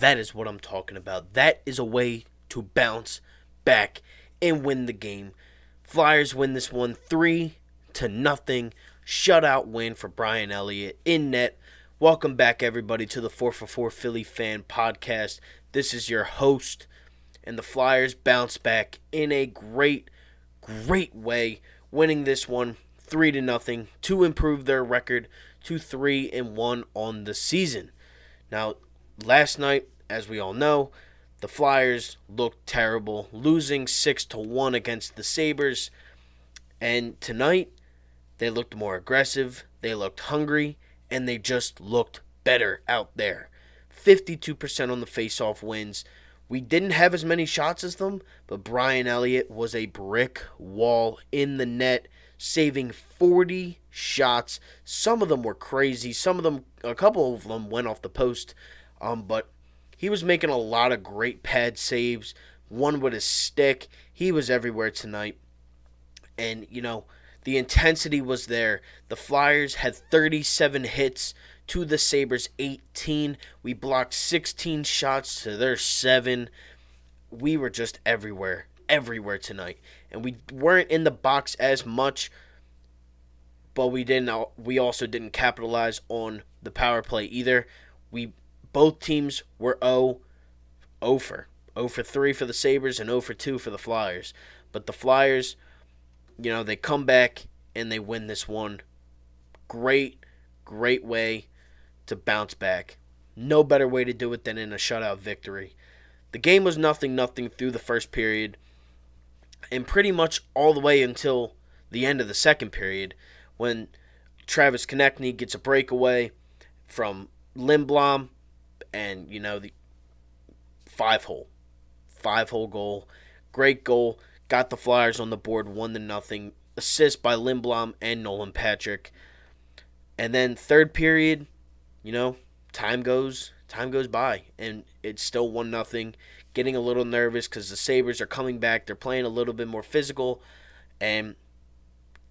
That is what I'm talking about. That is a way to bounce back and win the game. Flyers win this one 3-0. Shutout win for Brian Elliott in net. Welcome back, everybody, to the 4for4 Philly Fan Podcast. This is your host, and the Flyers bounce back in a great way, winning this one 3-0 to improve their record to 3-1 on the season. Now, last night, as we all know, the Flyers looked terrible, losing 6-1 against the Sabres. And tonight, they looked more aggressive, they looked hungry, and they just looked better out there. 52% on the face-off wins. We didn't have as many shots as them, but Brian Elliott was a brick wall in the net, saving 40 shots. Some of them were crazy. A couple of them went off the post, but he was making a lot of great pad saves. One with his stick. He was everywhere tonight. And, the intensity was there. The Flyers had 37 hits to the Sabres 18. We blocked 16 shots to their 7. We were just everywhere tonight. And we weren't in the box as much, but we also didn't capitalize on the power play either. Both teams were 0 for 3 for the Sabres and 0 for 2 for the Flyers. But the Flyers, they come back and they win this one. Great way to bounce back. No better way to do it than in a shutout victory. The game was 0-0 through the first period, and pretty much all the way until the end of the second period, when Travis Konechny gets a breakaway from Lindblom, and the 5-hole goal. Great goal. Got the Flyers on the board 1-0. Assist by Lindblom and Nolan Patrick. And then third period, time goes by, and it's still 1-0. Getting a little nervous because the Sabres are coming back. They're playing a little bit more physical. And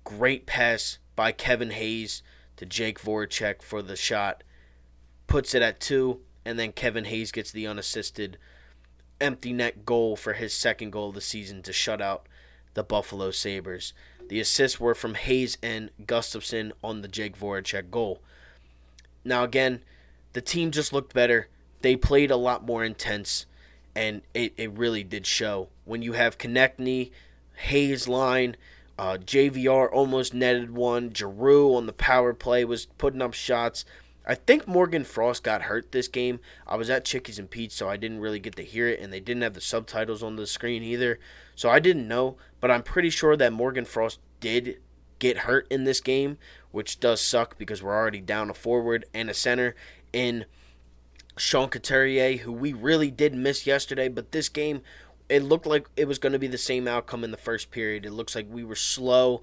great pass by Kevin Hayes to Jake Voracek for the shot. Puts it at 2, and then Kevin Hayes gets the unassisted empty net goal for his second goal of the season to shut out the Buffalo Sabres. The assists were from Hayes and Gustafsson on the Jake Voracek goal. Now again, the team just looked better. They played a lot more intense, and it really did show. When you have Konechny, Hayes line, JVR almost netted one, Giroux on the power play was putting up shots. I think Morgan Frost got hurt this game. I was at Chickies and Pete's, so I didn't really get to hear it, and they didn't have the subtitles on the screen either. So I didn't know, but I'm pretty sure that Morgan Frost did get hurt in this game, which does suck because we're already down a forward and a center in Sean Couturier, who we really did miss yesterday. But this game, it looked like it was going to be the same outcome in the first period. It looks like we were slow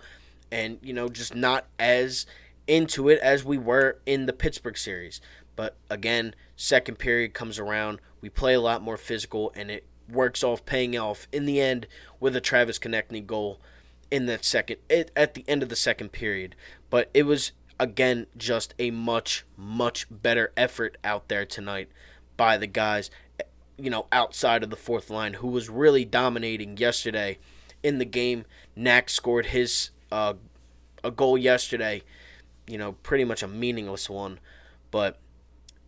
and, just not as into it as we were in the Pittsburgh series. But again, second period comes around, we play a lot more physical, and it works off, paying off in the end with a Travis Konechny goal in that at the end of the second period. But it was again just a much better effort out there tonight by the guys, outside of the fourth line, who was really dominating yesterday in the game. Knack scored his a goal yesterday. Pretty much a meaningless one, but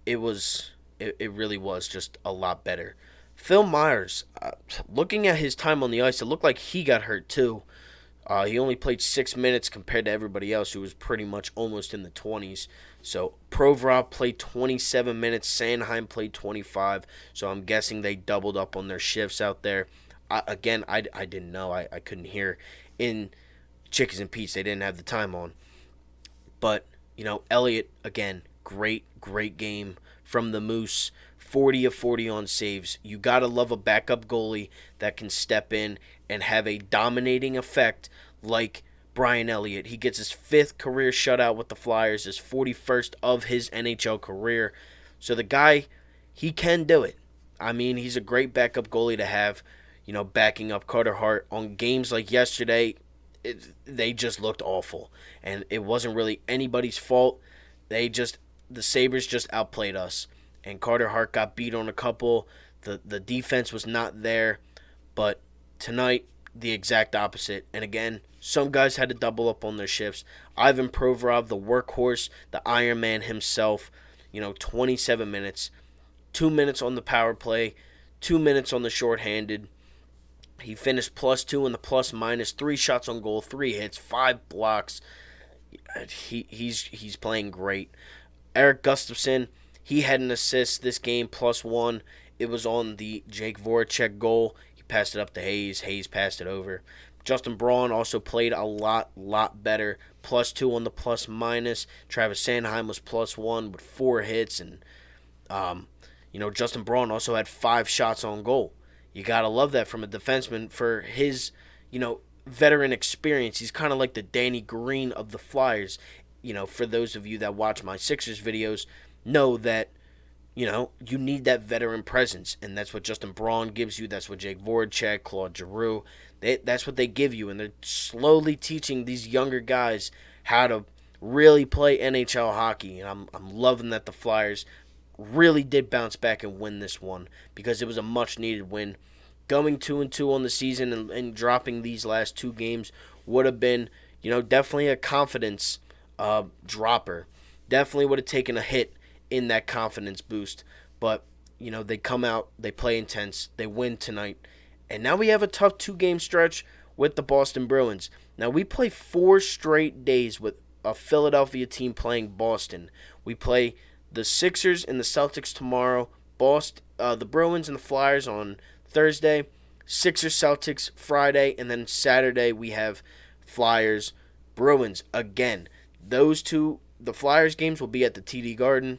it really was just a lot better. Phil Myers, looking at his time on the ice, it looked like he got hurt too. He only played 6 minutes compared to everybody else, who was pretty much almost in the 20s. So Provorov played 27 minutes, Sanheim played 25, so I'm guessing they doubled up on their shifts out there. I didn't know. I couldn't hear. In Chickies and Pete's, they didn't have the time on. But, Elliott, again, great game from the Moose. 40 of 40 on saves. You got to love a backup goalie that can step in and have a dominating effect like Brian Elliott. He gets his 5th career shutout with the Flyers, his 41st of his NHL career. So the guy, he can do it. I mean, he's a great backup goalie to have, backing up Carter Hart on games like yesterday. They just looked awful, and it wasn't really anybody's fault. The Sabres just outplayed us, and Carter Hart got beat on a couple. The defense was not there, but tonight the exact opposite. And again, some guys had to double up on their shifts. Ivan Provorov, the workhorse, the Iron Man himself, 27 minutes, 2 minutes on the power play, 2 minutes on the shorthanded. He finished +2 in the plus minus, 3 shots on goal, 3 hits, 5 blocks. He's playing great. Eric Gustafsson, he had an assist this game, +1. It was on the Jake Voracek goal. He passed it up to Hayes. Hayes passed it over. Justin Braun also played a lot better. +2 on the plus minus. Travis Sanheim was +1 with 4 hits. And, Justin Braun also had 5 shots on goal. You got to love that from a defenseman for his, veteran experience. He's kind of like the Danny Green of the Flyers. For those of you that watch my Sixers videos, know that, you need that veteran presence. And that's what Justin Braun gives you. That's what Jake Voracek, Claude Giroux, that's what they give you. And they're slowly teaching these younger guys how to really play NHL hockey. And I'm loving that the Flyers really did bounce back and win this one, because it was a much needed win. Going 2-2 on the season and dropping these last 2 games would have been, definitely a confidence dropper. Definitely would have taken a hit in that confidence boost. But, they come out, they play intense, they win tonight. And now we have a tough 2-game stretch with the Boston Bruins. Now we play 4 straight days with a Philadelphia team playing Boston. We play the Sixers and the Celtics tomorrow. The Bruins and the Flyers on Thursday. Sixers, Celtics Friday. And then Saturday we have Flyers, Bruins again. Those two, the Flyers games will be at the TD Garden.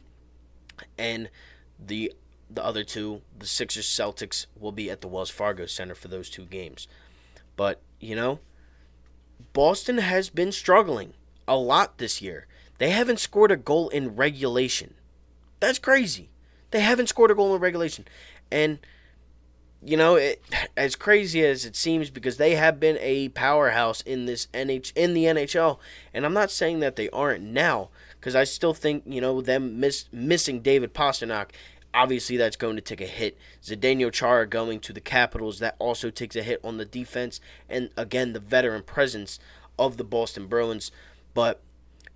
And the other two, the Sixers, Celtics, will be at the Wells Fargo Center for those 2 games. But, Boston has been struggling a lot this year. They haven't scored a goal in regulation. That's crazy. They haven't scored a goal in regulation. And, as crazy as it seems, because they have been a powerhouse in the NHL, and I'm not saying that they aren't now, because I still think, them missing David Pastrnak, obviously that's going to take a hit. Zdeno Chara going to the Capitals, that also takes a hit on the defense, and again, the veteran presence of the Boston Bruins. But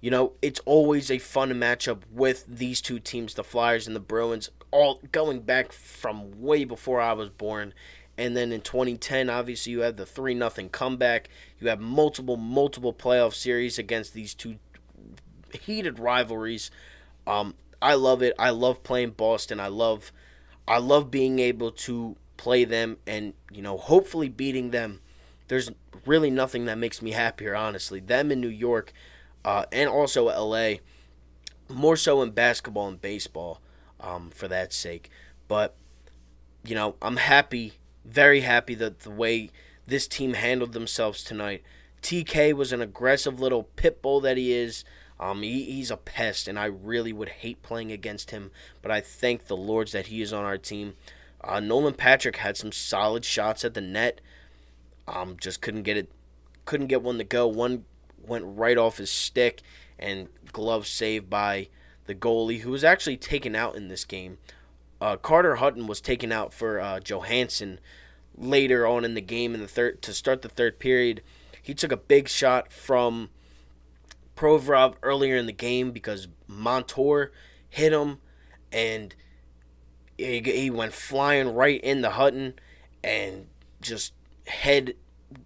it's always a fun matchup with these 2 teams, the Flyers and the Bruins, all going back from way before I was born. And then in 2010, obviously, you have the 3-0 comeback. You have multiple playoff series against these 2 heated rivalries. I love it. I love playing Boston. I love being able to play them and, hopefully beating them. There's really nothing that makes me happier, honestly. Them in New York, and also LA, more so in basketball and baseball, for that sake. But, I'm happy, very happy that the way this team handled themselves tonight. TK was an aggressive little pit bull that he is. He's a pest, and I really would hate playing against him, but I thank the Lords that he is on our team. Nolan Patrick had some solid shots at the net. Just couldn't get one to go. One went right off his stick, and glove saved by the goalie, who was actually taken out in this game. Carter Hutton was taken out for Johansson later on in the game to start the 3rd period. He took a big shot from Provorov earlier in the game because Montour hit him, and he went flying right into Hutton, and just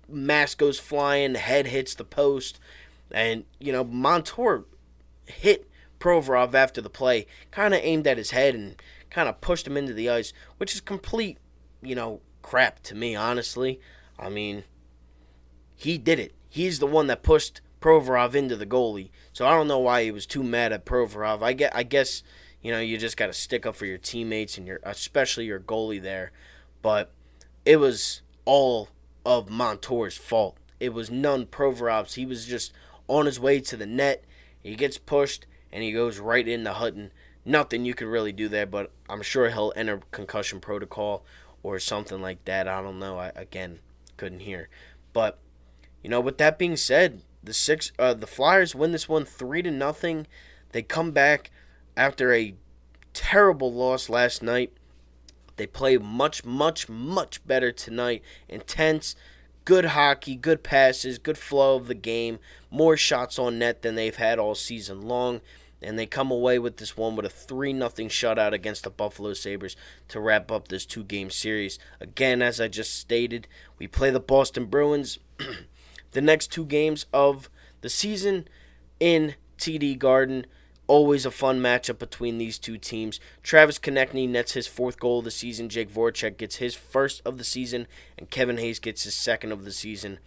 mask goes flying, head hits the post, and Montour hit Provorov after the play, kind of aimed at his head and kind of pushed him into the ice, which is complete, crap to me, honestly. I mean, he did it. He's the one that pushed Provorov into the goalie, so I don't know why he was too mad at Provorov. I guess you just got to stick up for your teammates and especially your goalie there. But it was all of Montour's fault. It was none Provorov's. He was just on his way to the net. He gets pushed and he goes right into Hutton. Nothing you could really do there, but I'm sure he'll enter concussion protocol or something like that. I don't know. I couldn't hear. But with that being said, the Flyers win this one 3-0. They come back after a Terrible loss last night. They play much, much, much better tonight. Intense, good hockey, good passes, good flow of the game, more shots on net than they've had all season long. And they come away with this one with a 3-0 shutout against the Buffalo Sabres to wrap up this 2-game series. Again, as I just stated, we play the Boston Bruins the next 2 games of the season in TD Garden. Always a fun matchup between these two teams. Travis Konechny nets his 4th goal of the season. Jake Voracek gets his 1st of the season. And Kevin Hayes gets his 2nd of the season.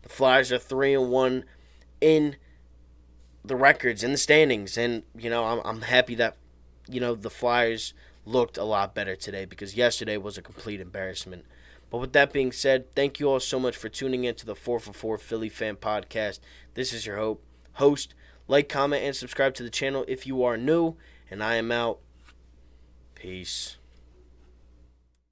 The Flyers are 3-1 in the records, in the standings. And, I'm happy that, the Flyers looked a lot better today, because yesterday was a complete embarrassment. But with that being said, thank you all so much for tuning in to the 4for4 Philly Fan Podcast. This is your host. Like, comment, and subscribe to the channel if you are new. And I am out. Peace.